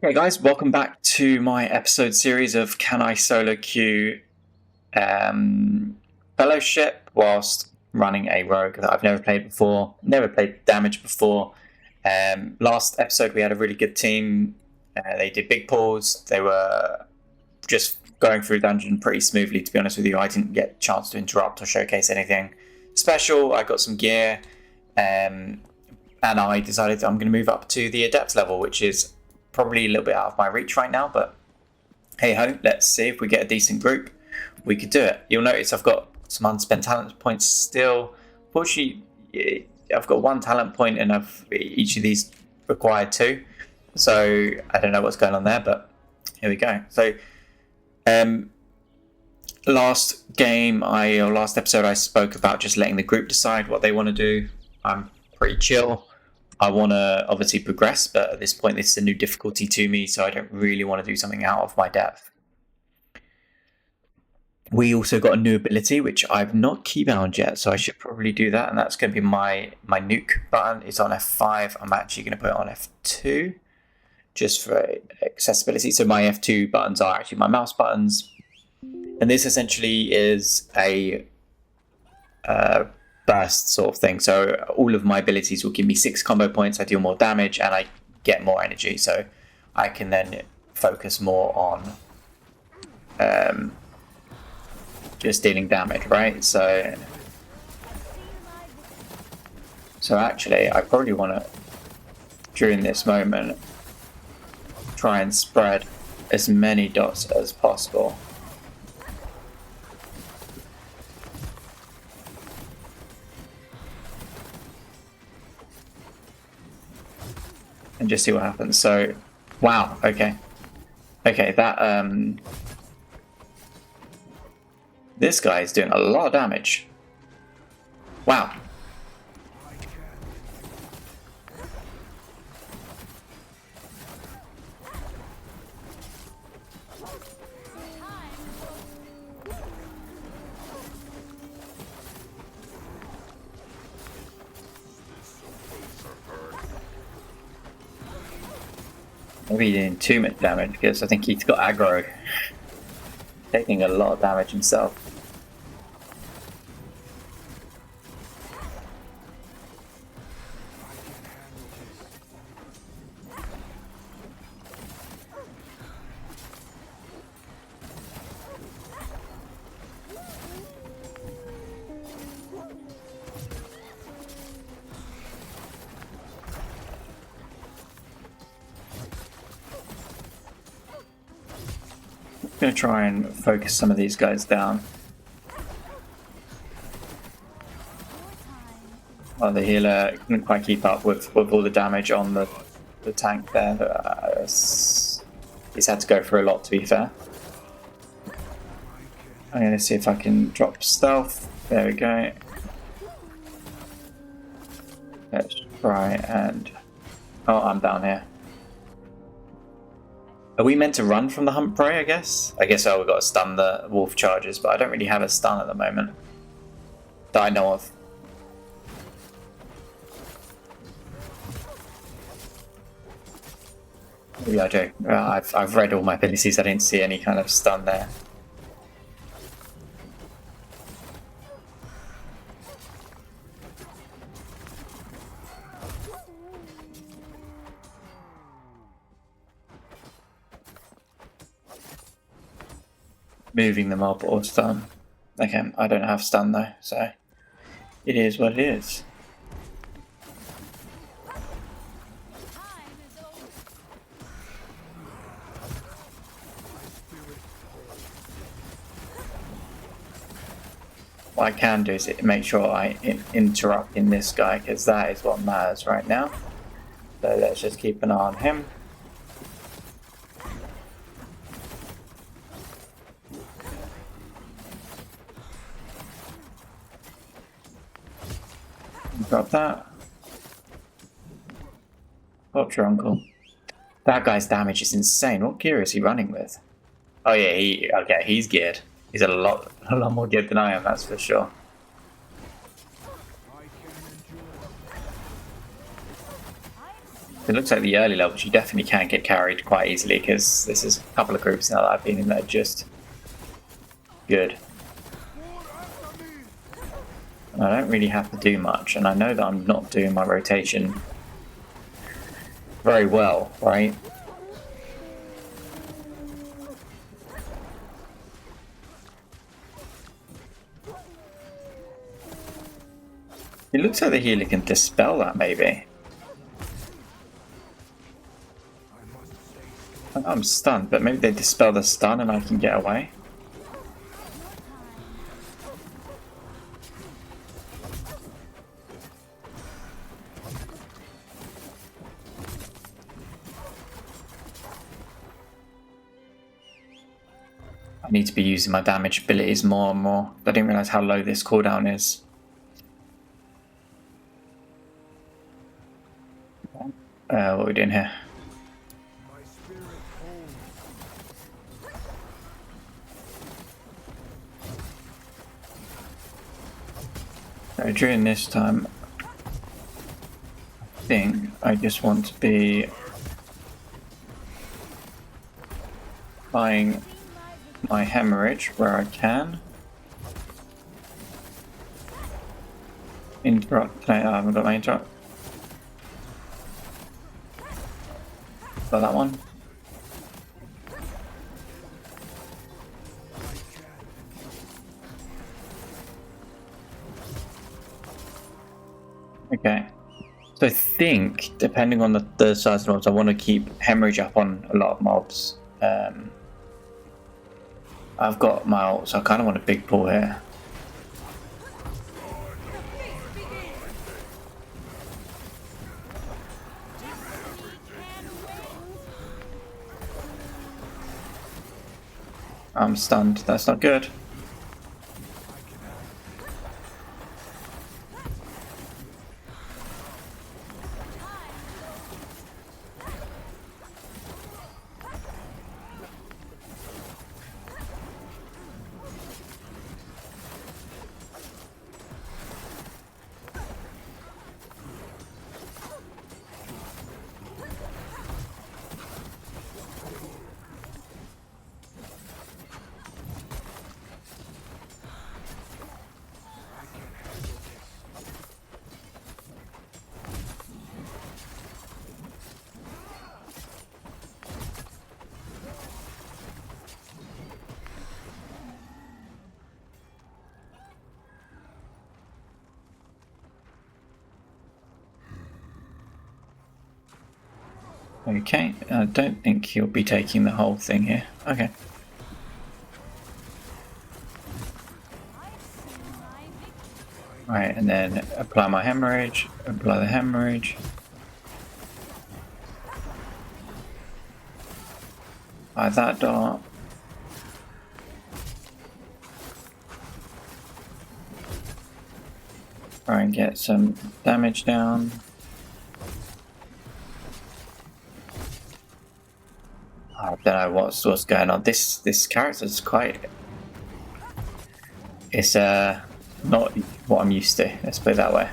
Okay, guys, welcome back to my episode series of Can I Solo Queue Fellowship whilst running a rogue that I've never played before, never played damage before. Last episode we had a really good team. They did big pulls. They were just going through dungeon pretty smoothly, to be honest with you. I didn't get a chance to interrupt or showcase anything special. I got some gear, and I decided I'm going to move up to the Adept level, which is probably a little bit out of my reach right now, but hey ho, let's see if we get a decent group. We could do it. You'll notice I've got some unspent talent points still. Fortunately, I've got 1 talent point and each of these required 2. So I don't know what's going on there, but here we go. So last episode I spoke about just letting the group decide what they want to do. I'm pretty chill. I want to obviously progress, but at this point this is a new difficulty to me, so I don't really want to do something out of my depth. We also got a new ability, which I've not keybound yet, so I should probably do that, and that's going to be my nuke button. It's on F5. I'm actually going to put it on F2, just for accessibility. So my F2 buttons are actually my mouse buttons, and this essentially is a burst sort of thing. So all of my abilities will give me 6 combo points. I deal more damage and I get more energy, so I can then focus more on just dealing damage, right? So actually I probably want to, during this moment, try and spread as many dots as possible. And just see what happens. So, wow, okay, that this guy is doing a lot of damage. Wow. Maybe he did too much damage because I think he's got aggro. Taking a lot of damage himself. I'm going to try and focus some of these guys down. Well, the healer couldn't quite keep up with all the damage on the tank there. He's had to go for a lot, to be fair. I'm going to see if I can drop stealth. There we go. Let's try and... Oh, I'm down here. Are we meant to run from the hump prey, I guess? We've got to stun the wolf charges, but I don't really have a stun at the moment that I know of. Maybe I do. I've read all my abilities, I didn't see any kind of stun there. Moving them up or stun. Okay, I don't have stun though, so it is what it is. What I can do is make sure I interrupt in this guy, because that is what matters right now. So let's just keep an eye on him. Got that. What's your uncle? That guy's damage is insane. What gear is he running with? Oh yeah, he's geared. He's a lot more geared than I am, that's for sure. It looks like the early levels you definitely can get carried quite easily, because this is a couple of groups now that I've been in that are just good. And I don't really have to do much, and I know that I'm not doing my rotation very well, right? It looks like the healer can dispel that, maybe. I'm stunned, but maybe they dispel the stun and I can get away. I need to be using my damage abilities more and more. I didn't realize how low this cooldown is. What are we doing here? So during this time, I think I just want to be buying my hemorrhage where I can. Interrupt. I haven't got my interrupt. Got that one. Okay. So I think, depending on the size of mobs, I want to keep hemorrhage up on a lot of mobs. I've got my ult, so I kind of want a big pull here. I'm stunned. That's not good. Okay, I don't think he'll be taking the whole thing here. Okay. Right, and then apply my hemorrhage, apply the hemorrhage. Apply that dart. Try and get some damage down. I don't know what's going on. This character's quite. It's not what I'm used to. Let's put it that way.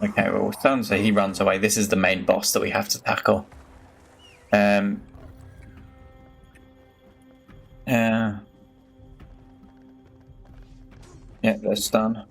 Okay, well, so he runs away. This is the main boss that we have to tackle. Yeah, that's done.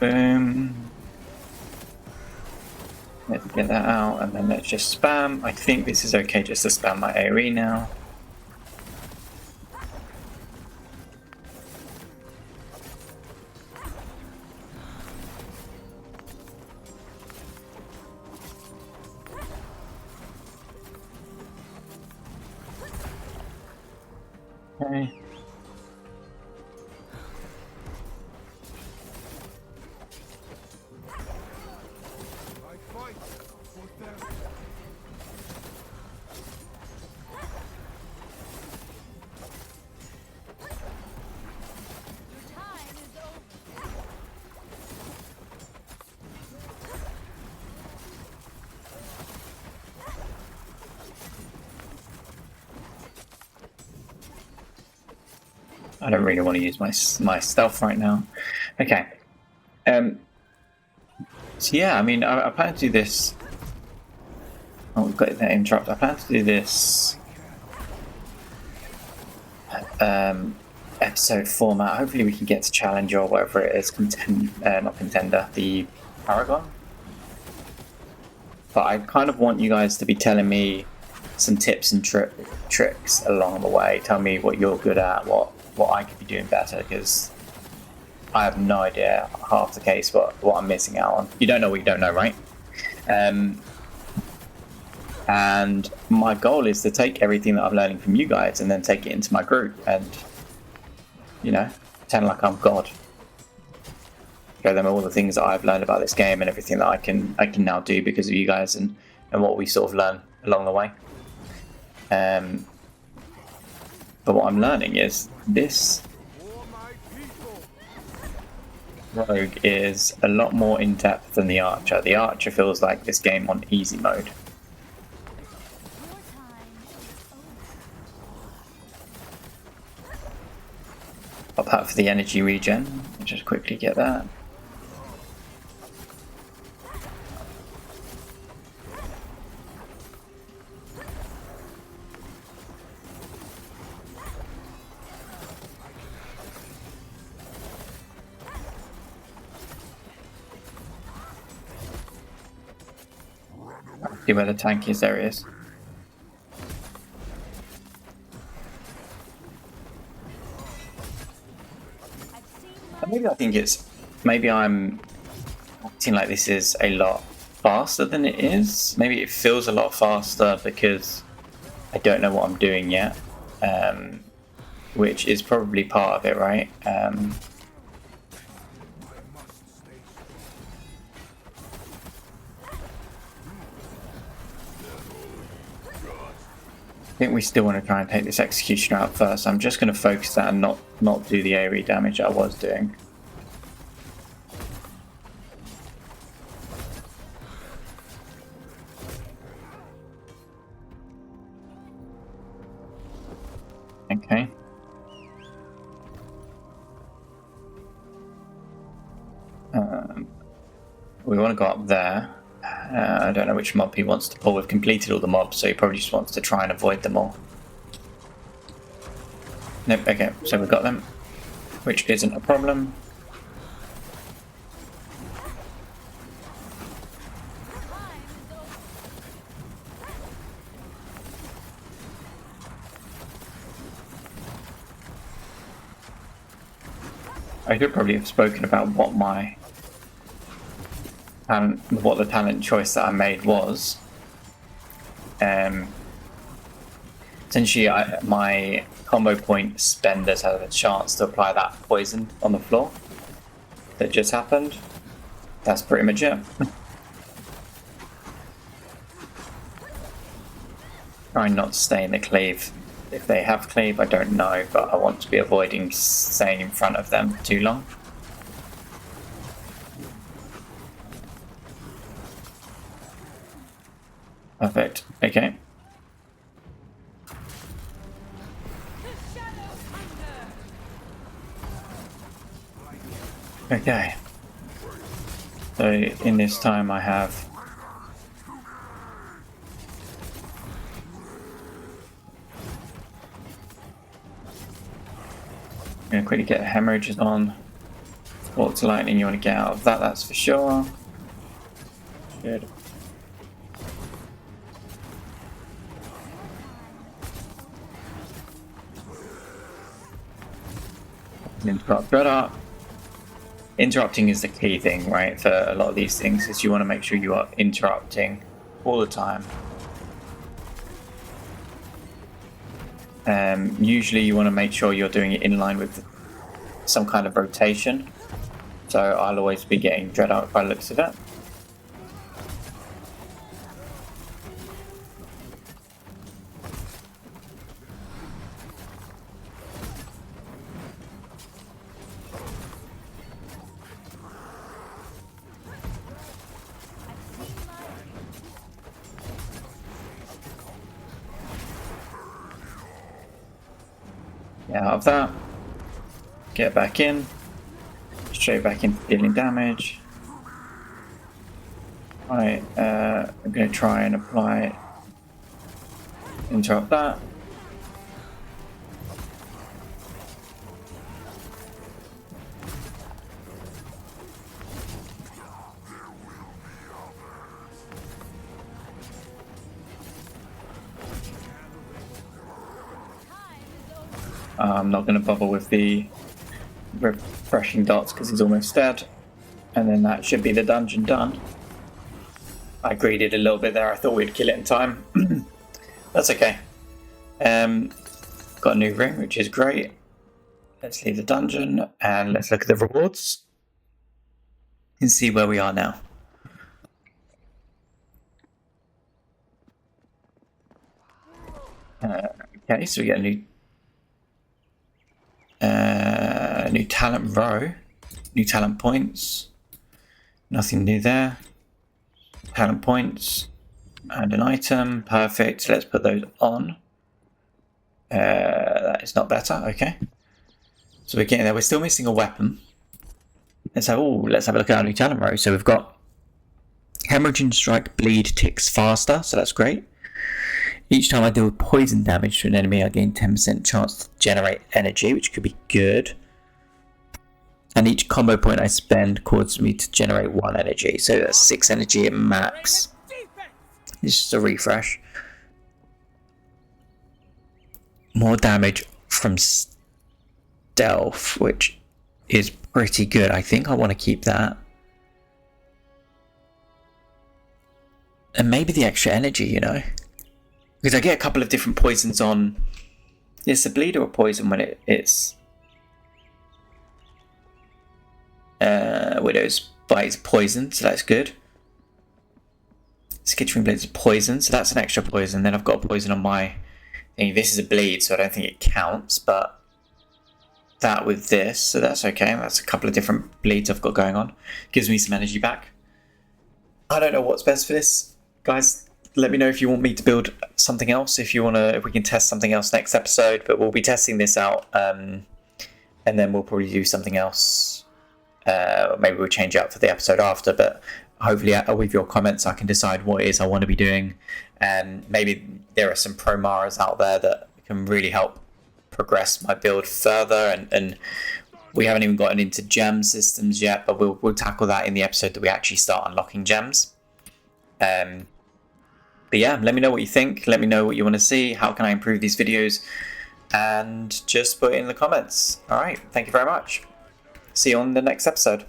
Boom. Let's get that out, and then let's just spam. I think this is okay just to spam my AoE now. Okay. I don't really want to use my stealth right now. Okay. So yeah, I mean, I plan to do this. Oh, we've got that interrupt. I plan to do this episode format. Hopefully we can get to Challenger or whatever it is. Not Contender, the Paragon. But I kind of want you guys to be telling me some tips and tricks along the way. Tell me what you're good at, what I could be doing better, because I have no idea half the case what I'm missing out on. You don't know what you don't know, right? And my goal is to take everything that I'm learning from you guys and then take it into my group and, you know, pretend like I'm God. Show them all the things that I've learned about this game and everything that I can now do because of you guys and what we sort of learn along the way. But what I'm learning is this rogue is a lot more in depth than the archer. The archer feels like this game on easy mode. I'll pop for the energy regen. I'll just quickly get that. See where the tank is. There he is. Maybe I think maybe I'm acting like this is a lot faster than it is. Maybe it feels a lot faster because I don't know what I'm doing yet, which is probably part of it, right? I think we still want to try and take this executioner out first. I'm just going to focus that and not do the AoE damage I was doing. Okay. We want to go up there. I don't know which mob he wants to pull. We've completed all the mobs, so he probably just wants to try and avoid them all. Nope, okay, so we've got them, which isn't a problem. I could probably have spoken about what the talent choice that I made was. Essentially, my combo point spenders have a chance to apply that poison on the floor that just happened. That's pretty much it. Trying not to stay in the cleave. If they have cleave, I don't know, but I want to be avoiding staying in front of them for too long. Perfect. Okay. Okay. So in this time I have I'm going to quickly get hemorrhages on. Water lightning, you want to get out of that, that's for sure. Good. Interrupt. Interrupting is the key thing, right, for a lot of these things, is you want to make sure you are interrupting all the time. Usually you want to make sure you're doing it in line with some kind of rotation. So I'll always be getting Dread Out by the looks of it. Get out of that. get back in. Straight back into dealing damage. Right, I'm going to try and apply. Interrupt that. I'm not going to bother with the refreshing dots because he's almost dead. And then that should be the dungeon done. I greeded a little bit there. I thought we'd kill it in time. That's okay. Got a new ring, which is great. Let's leave the dungeon and let's look at the rewards and see where we are now. Okay, so we get a new talent row, new talent points. Nothing new there. Talent points and an item. Perfect. So let's put those on. That is not better. Okay. So we're getting there. We're still missing a weapon. Let's have a look at our new talent row. So we've got hemorrhaging strike, bleed ticks faster. So that's great. Each time I deal poison damage to an enemy, I gain 10% chance to generate energy, which could be good. And each combo point I spend causes me to generate 1 energy. So that's 6 energy at max. It's just a refresh. More damage from stealth, which is pretty good. I think I want to keep that. And maybe the extra energy, you know. Because I get a couple of different poisons on... It's a bleed or a poison when it's... Widow's Bite is poison, so that's good. Skittering Blade is poison, so that's an extra poison. Then I've got a poison on my thing. This is a bleed, so I don't think it counts, but that with this, so that's okay. That's a couple of different bleeds I've got going on. Gives me some energy back. I don't know what's best for this, guys. Let me know if you want me to build something else. If we can test something else next episode, but we'll be testing this out, and then we'll probably do something else. Maybe we'll change it up for the episode after, but hopefully with your comments I can decide what it is I want to be doing, and maybe there are some pro Maras out there that can really help progress my build further, and we haven't even gotten into gem systems yet, but we'll tackle that in the episode that we actually start unlocking gems. But yeah, let me know what you think, let me know what you want to see, how can I improve these videos, and just put it in the comments. Alright, thank you very much. See you on the next episode.